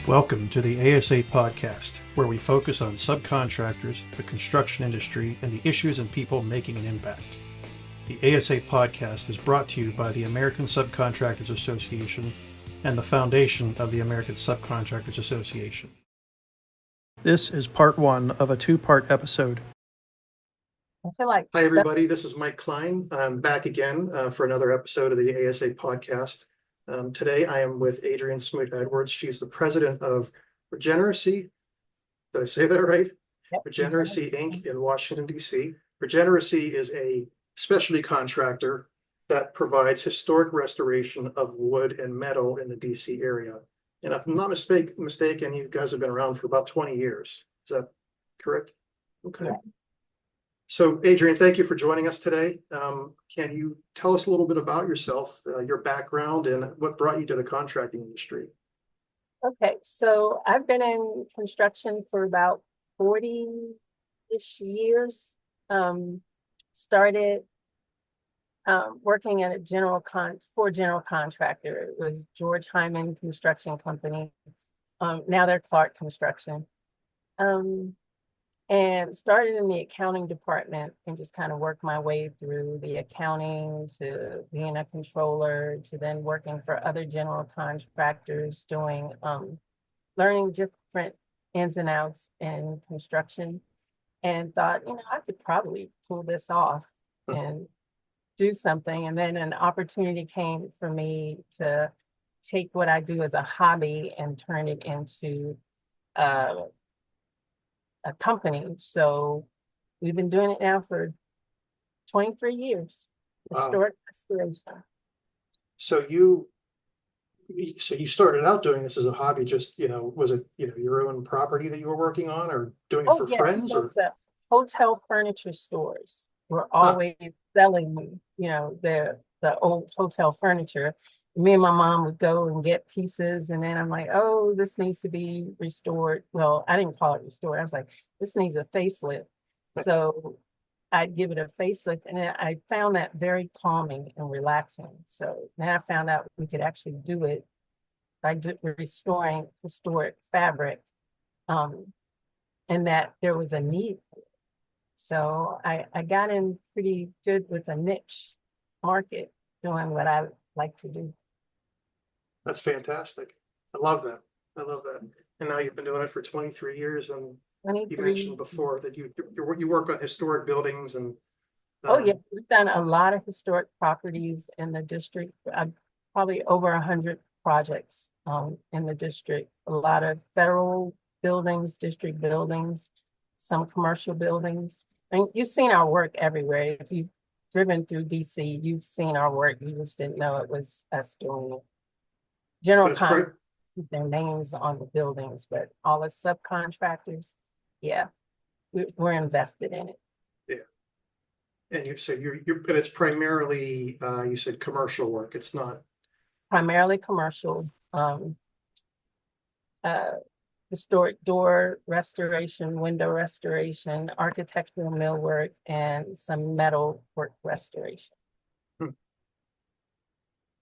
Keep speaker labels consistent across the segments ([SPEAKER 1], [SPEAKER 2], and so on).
[SPEAKER 1] Welcome to the ASA Podcast, where we focus on subcontractors, the construction industry, and the issues and people making an impact. The ASA Podcast is brought to you by the American Subcontractors Association and the Foundation of the American Subcontractors Association. This is part one of a two-part episode. Hi, everybody. This is Mike Klein. I'm back again for another episode of the ASA Podcast. Today, I am with Adrienne Smoot-Edwards. She's the president of Regeneracy. Did I say that right? Yep. Regeneracy, Inc. in Washington, D.C. Regeneracy is a specialty contractor that provides historic restoration of wood and metal in the D.C. area. And if I'm not mistaken, you guys have been around for about 20 years. Is that correct? Okay. Yeah. So, Adrienne, thank you for joining us today. Can you tell us a little bit about yourself, your background, and what brought you to the contracting industry?
[SPEAKER 2] Okay, so I've been in construction for about 40-ish years. Started working at a general contractor. It was George Hyman Construction Company. Now they're Clark Construction. And started in the accounting department and just kind of worked my way through the accounting to being a controller to then working for other general contractors doing learning different ins and outs in construction, and thought, I could probably pull this off and do something. And then an opportunity came for me to take what I do as a hobby and turn it into a company. So we've been doing it now for 23 years. Historic restoration.
[SPEAKER 1] So you started out doing this as a hobby, just, was it, your own property that you were working on, or doing it for friends? Or
[SPEAKER 2] hotel furniture stores were always selling, the old hotel furniture. Me and my mom would go and get pieces, and then I'm like, oh, this needs to be restored. Well, I didn't call it restored. I was like, this needs a facelift. So I'd give it a facelift, and then I found that very calming and relaxing. So then I found out we could actually do it by restoring historic fabric, and that there was a need for it. So I got in pretty good with a niche market doing what I like to do.
[SPEAKER 1] That's fantastic. I love that. And now you've been doing it for 23 years, and you mentioned before that you work on historic buildings and.
[SPEAKER 2] Oh yeah, we've done a lot of historic properties in the district. Probably over 100 projects in the district. A lot of federal buildings, district buildings, some commercial buildings. And you've seen our work everywhere. If you've driven through DC, you've seen our work. You just didn't know it was us doing it. General contractors, their names on the buildings, but all the subcontractors, yeah, we're invested in it.
[SPEAKER 1] Yeah. And but it's primarily, you said commercial work. It's not
[SPEAKER 2] primarily commercial. Historic door restoration, window restoration, architectural millwork, and some metal work restoration.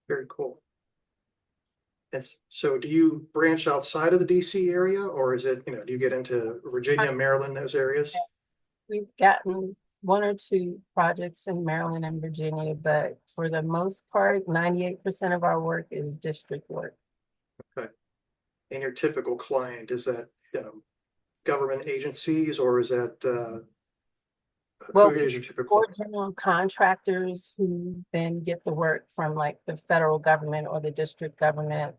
[SPEAKER 1] Very cool. And so do you branch outside of the DC area, or is it, do you get into Virginia, Maryland, those areas?
[SPEAKER 2] We've gotten one or two projects in Maryland and Virginia, but for the most part, 98% of our work is district work.
[SPEAKER 1] Okay. And your typical client, is that, government agencies, or is that,
[SPEAKER 2] well,
[SPEAKER 1] who is your typical client?
[SPEAKER 2] General contractors who then get the work from like the federal government or the district government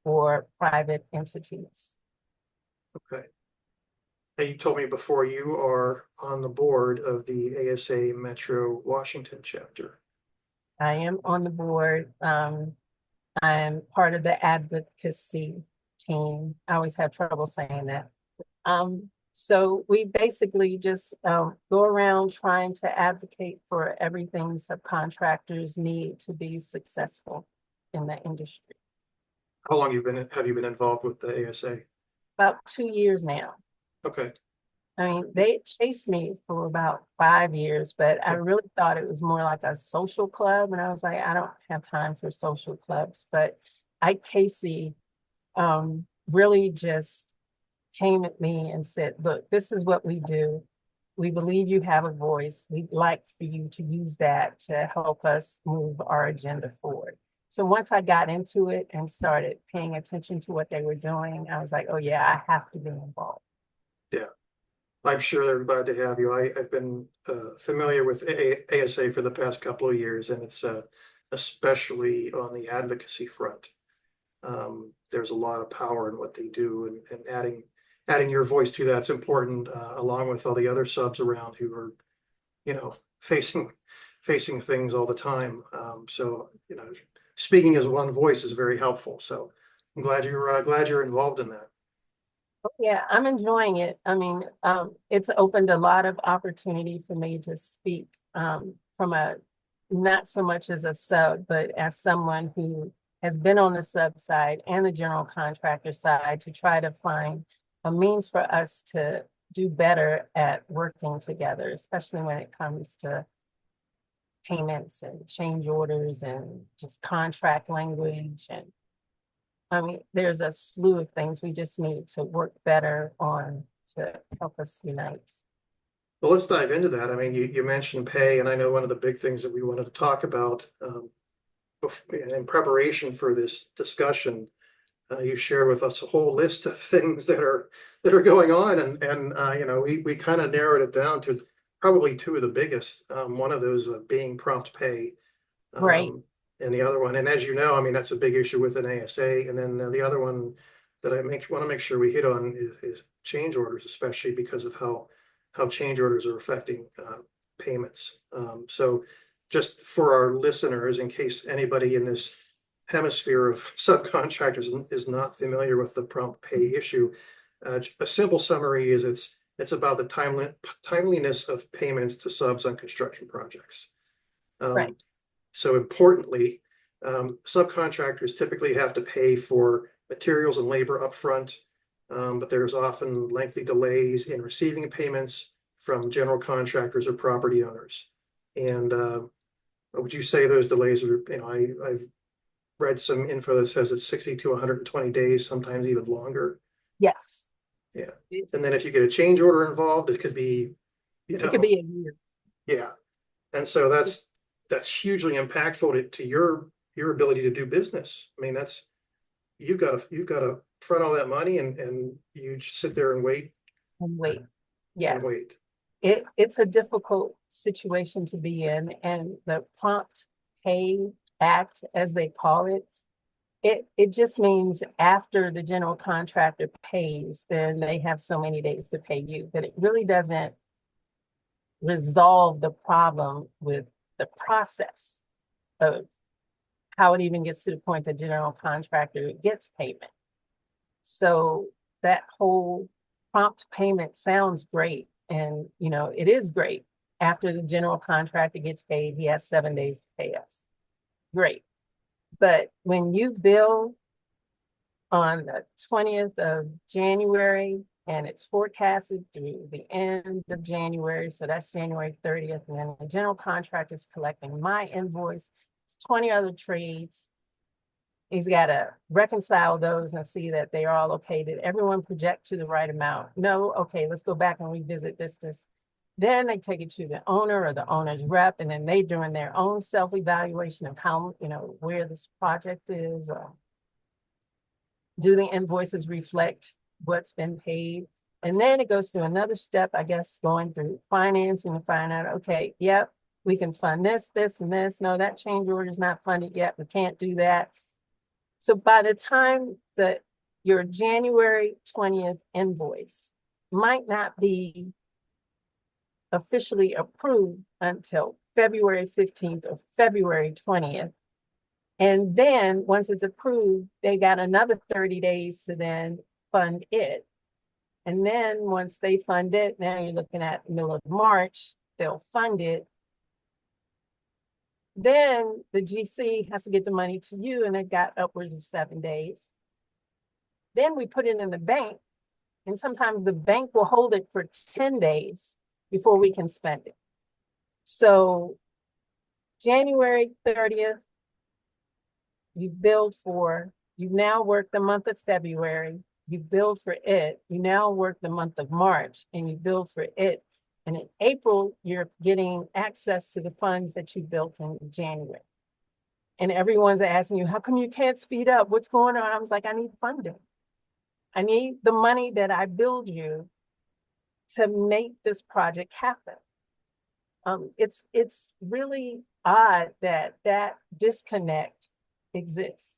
[SPEAKER 2] or private entities.
[SPEAKER 1] Okay. And you told me before you are on the board of the ASA Metro Washington chapter.
[SPEAKER 2] I am on the board. I'm part of the advocacy team. I always have trouble saying that. So we basically just go around trying to advocate for everything subcontractors need to be successful in the industry.
[SPEAKER 1] How long have you been involved with the ASA?
[SPEAKER 2] About 2 years now.
[SPEAKER 1] Okay.
[SPEAKER 2] I mean, they chased me for about 5 years, but I really thought it was more like a social club. And I was like, I don't have time for social clubs. But Ike Casey really just came at me and said, look, this is what we do. We believe you have a voice. We'd like for you to use that to help us move our agenda forward. So once I got into it and started paying attention to what they were doing, I was like, oh yeah, I have to be involved.
[SPEAKER 1] Yeah, I'm sure they're glad to have you. I've been familiar with ASA for the past couple of years, and it's especially on the advocacy front. There's a lot of power in what they do, and adding your voice to that's important, along with all the other subs around who are, facing things all the time. So, speaking as one voice is very helpful. So I'm glad you're involved in that.
[SPEAKER 2] Yeah, I'm enjoying it. I mean, it's opened a lot of opportunity for me to speak from a not so much as a sub, but as someone who has been on the sub side and the general contractor side to try to find a means for us to do better at working together, especially when it comes to payments and change orders and just contract language. And I mean, there's a slew of things we just need to work better on to help us unite.
[SPEAKER 1] Well, let's dive into that. I mean, you mentioned pay, and I know one of the big things that we wanted to talk about in preparation for this discussion. You shared with us a whole list of things that are going on, and we kind of narrowed it down to probably two of the biggest. One of those being prompt pay,
[SPEAKER 2] Right.
[SPEAKER 1] and the other one, and as you know, I mean, that's a big issue with an ASA. And then the other one that I want to make sure we hit on is change orders, especially because of how change orders are affecting payments. So just for our listeners, in case anybody in this hemisphere of subcontractors is not familiar with the prompt pay issue, a simple summary is it's about the timeliness of payments to subs on construction projects.
[SPEAKER 2] Right.
[SPEAKER 1] So importantly, subcontractors typically have to pay for materials and labor upfront, but there's often lengthy delays in receiving payments from general contractors or property owners. And would you say those delays are, I've read some info that says it's 60 to 120 days, sometimes even longer.
[SPEAKER 2] Yes.
[SPEAKER 1] Yeah. And then if you get a change order involved, it could be,
[SPEAKER 2] It could be a year.
[SPEAKER 1] Yeah. And so that's hugely impactful to your ability to do business. I mean, you've got to front all that money and you just sit there and wait.
[SPEAKER 2] And wait. Yes.
[SPEAKER 1] And wait.
[SPEAKER 2] It's a difficult situation to be in, and the Prompt Pay Act, as they call it, it just means after the general contractor pays, then they have so many days to pay you. But it really doesn't resolve the problem with the process of how it even gets to the point the general contractor gets payment. So that whole prompt payment sounds great. And, it is great. After the general contractor gets paid, he has 7 days to pay us. Great. But when you bill on the 20th of January and it's forecasted through the end of January, so that's January 30th, and then the general contractor is collecting my invoice, it's 20 other trades. He's got to reconcile those and see that they are all okay. Did everyone project to the right amount? No. Okay, let's go back and revisit this. Then they take it to the owner or the owner's rep, and then they doing their own self-evaluation of how, where this project is. Do the invoices reflect what's been paid? And then it goes through another step, I guess, going through financing to find out, okay, yep, we can fund this, this, and this. No, that change order is not funded yet. We can't do that. So by the time that your January 20th invoice might not be officially approved until February 15th or February 20th. And then once it's approved, they got another 30 days to then fund it. And then once they fund it, now you're looking at the middle of March, they'll fund it. Then the GC has to get the money to you, and they've got upwards of 7 days. Then we put it in the bank, and sometimes the bank will hold it for 10 days before we can spend it. So January 30th, you've billed for, you've now worked the month of February, you build for it. You now work the month of March and you build for it. And in April, you're getting access to the funds that you built in January. And everyone's asking you, how come you can't speed up? What's going on? I was like, I need funding. I need the money that I build you to make this project happen. It's really odd that that disconnect exists.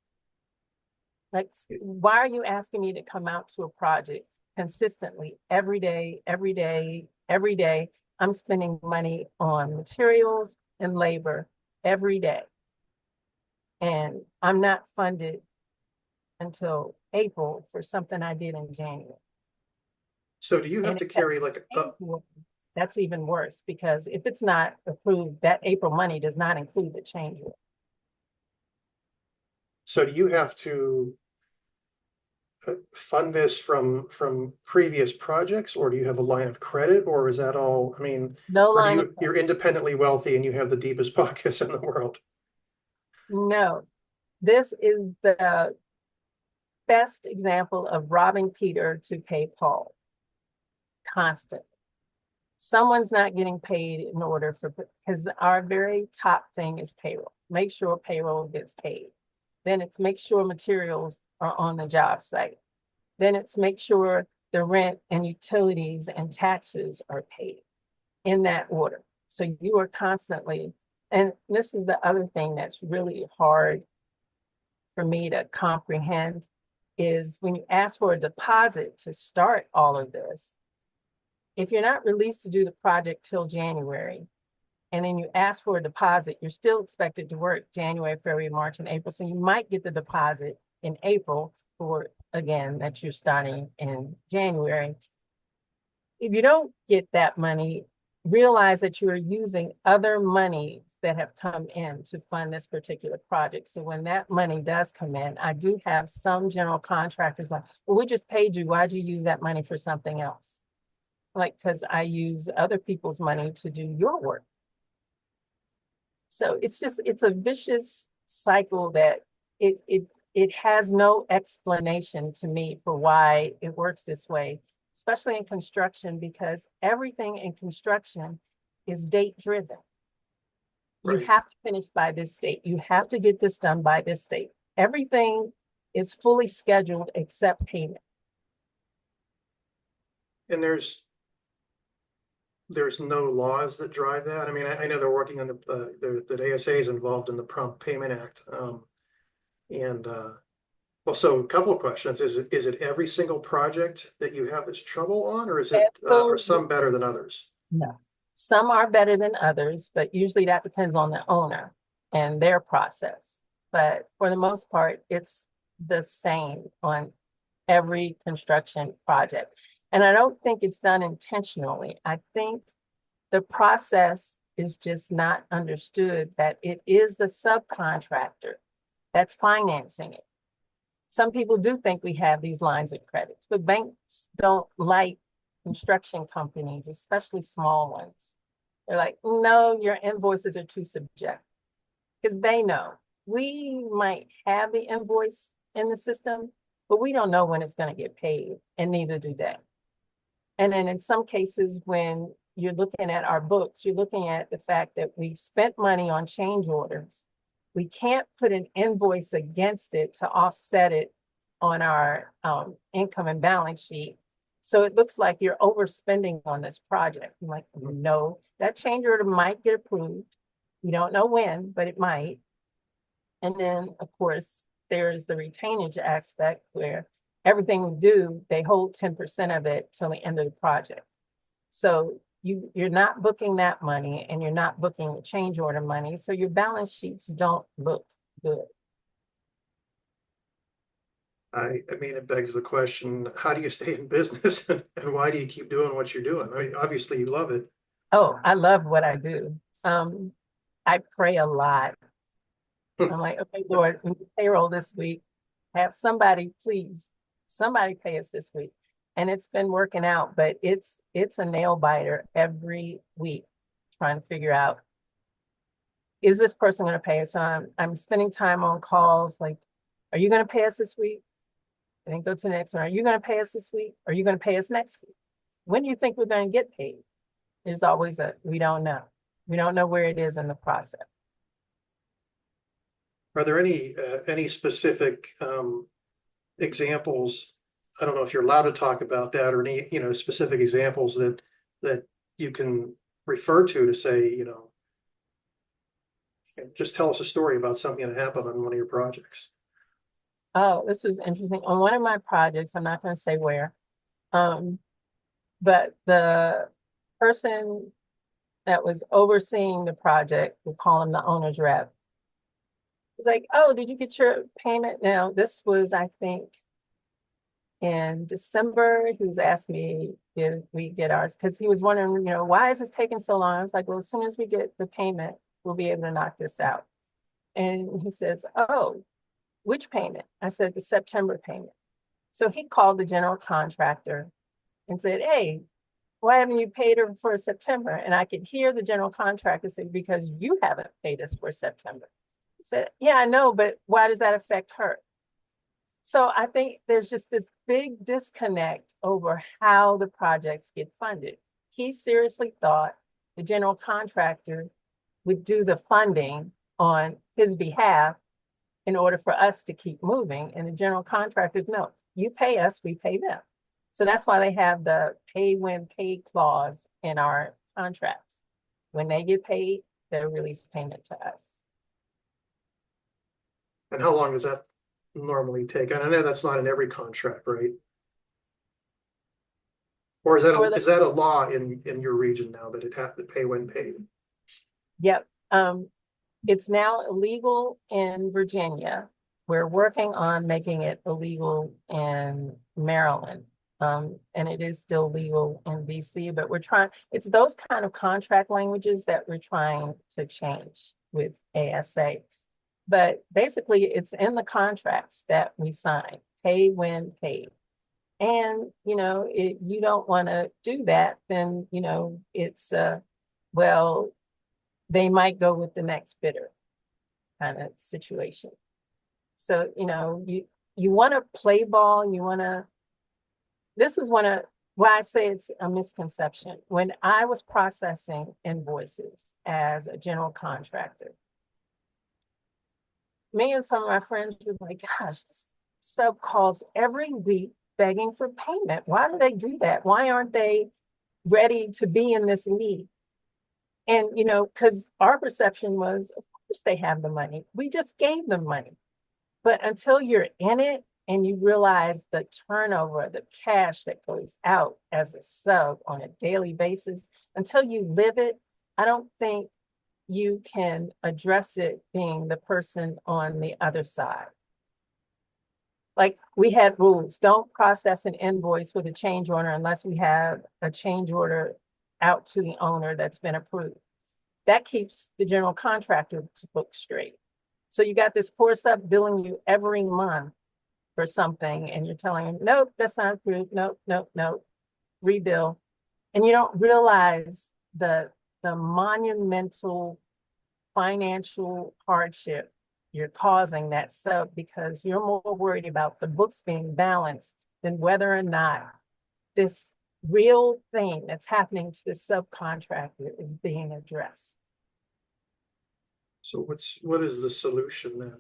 [SPEAKER 2] Like, why are you asking me to come out to a project consistently every day, every day, every day? I'm spending money on materials and labor every day. And I'm not funded until April for something I did in January.
[SPEAKER 1] So do you have to carry like
[SPEAKER 2] that's even worse, because if it's not approved, that April money does not include the change order.
[SPEAKER 1] So do you have to fund this from previous projects, or do you have a line of credit, or is that all? I mean,
[SPEAKER 2] No
[SPEAKER 1] or
[SPEAKER 2] line
[SPEAKER 1] do
[SPEAKER 2] of
[SPEAKER 1] you're independently wealthy and you have the deepest pockets in the world?
[SPEAKER 2] No, this is the best example of robbing Peter to pay Paul. Constant. Someone's not getting paid in order for, because our very top thing is payroll. Make sure payroll gets paid. Then it's make sure materials are on the job site. Then it's make sure the rent and utilities and taxes are paid in that order. So you are constantly, and this is the other thing that's really hard for me to comprehend, is when you ask for a deposit to start all of this, if you're not released to do the project till January, and then you ask for a deposit, you're still expected to work January, February, March, and April. So you might get the deposit in April for, again, that you're starting in January. If you don't get that money, realize that you are using other monies that have come in to fund this particular project. So when that money does come in, I do have some general contractors like, well, we just paid you. Why'd you use that money for something else? Like, because I use other people's money to do your work. So it's a vicious cycle that it has no explanation to me for why it works this way, especially in construction, because everything in construction is date driven. You have to finish by this date. You have to get this done by this date. Everything is fully scheduled except payment.
[SPEAKER 1] And there's no laws that drive that. I mean, I know they're working on that ASA is involved in the Prompt Payment Act. Well, so a couple of questions. Is it every single project that you have this trouble on, or is it are some better than others?
[SPEAKER 2] No, some are better than others, but usually that depends on the owner and their process. But for the most part, it's the same on every construction project. And I don't think it's done intentionally. I think the process is just not understood, that it is the subcontractor that's financing it. Some people do think we have these lines of credits, but banks don't like construction companies, especially small ones. They're like, no, your invoices are too subjective, because they know we might have the invoice in the system, but we don't know when it's going to get paid, and neither do they. And then in some cases, when you're looking at our books, you're looking at the fact that we've spent money on change orders. We can't put an invoice against it to offset it on our income and balance sheet. So it looks like you're overspending on this project. I'm like, no, that change order might get approved. We don't know when, but it might. And then, of course, there's the retainage aspect where everything we do, they hold 10% of it till the end of the project. So you're not booking that money, and you're not booking the change order money. So your balance sheets don't look good.
[SPEAKER 1] I mean, it begs the question, how do you stay in business and why do you keep doing what you're doing? I mean, obviously you love it.
[SPEAKER 2] Oh, I love what I do. I pray a lot. I'm like, okay, Lord, we need payroll this week. Have somebody, please, somebody pay us this week. And it's been working out, but it's a nail biter every week, trying to figure out, is this person going to pay us? So I'm spending time on calls like, are you going to pay us this week? and then go to the next one. Are you going to pay us this week? Are you going to pay us next week? When do you think we're going to get paid? There's always we don't know. We don't know where it is in the process.
[SPEAKER 1] Are there any specific examples? I don't know if you're allowed to talk about that, or any, specific examples that you can refer to say, just tell us a story about something that happened on one of your projects.
[SPEAKER 2] Oh, this was interesting. On one of my projects, I'm not going to say where, but the person that was overseeing the project, we'll call him the owner's rep, was like, oh, did you get your payment? Now, this was, I think, in December. He was asking me, did we get ours? Because he was wondering, why is this taking so long? I was like, well, as soon as we get the payment, we'll be able to knock this out. And he says, oh, which payment? I said, the September payment. So he called the general contractor and said, hey, why haven't you paid her for September? And I could hear the general contractor say, because you haven't paid us for September. He said, yeah, I know, but why does that affect her? So I think there's just this big disconnect over how the projects get funded. He seriously thought the general contractor would do the funding on his behalf in order for us to keep moving. And the general contractors, no, you pay us, we pay them. So that's why they have the pay when paid clause in our contracts. When they get paid, they'll release payment to us.
[SPEAKER 1] And how long does that normally take? And I know that's not in every contract, right? Or is that a law in your region now, that it has to pay when paid?
[SPEAKER 2] Yep. It's now illegal in Virginia. We're working on making it illegal in Maryland. And it is still legal in DC, but it's those kind of contract languages that we're trying to change with ASA. But basically, it's in the contracts that we sign, pay when paid. And, if you don't want to do that, then, it's, well, they might go with the next bidder kind of situation. So, you want to play ball, this was why I say it's a misconception. When I was processing invoices as a general contractor, me and some of my friends was like, gosh, this sub calls every week begging for payment. Why do they do that? Why aren't they ready to be in this league? And, because our perception was, of course they have the money. We just gave them money. But until you're in it and you realize the turnover, the cash that goes out as a sub on a daily basis, until you live it, I don't think you can address it being the person on the other side. Like, we had rules: don't process an invoice with a change order unless we have a change order out to the owner that's been approved. That keeps the general contractor's book straight. So you got this poor sub billing you every month for something, and you're telling him, nope, that's not approved. Nope, nope, nope, rebill. And you don't realize the monumental financial hardship you're causing that sub, because you're more worried about the books being balanced than whether or not this real thing that's happening to the subcontractor is being addressed.
[SPEAKER 1] So what is the solution then?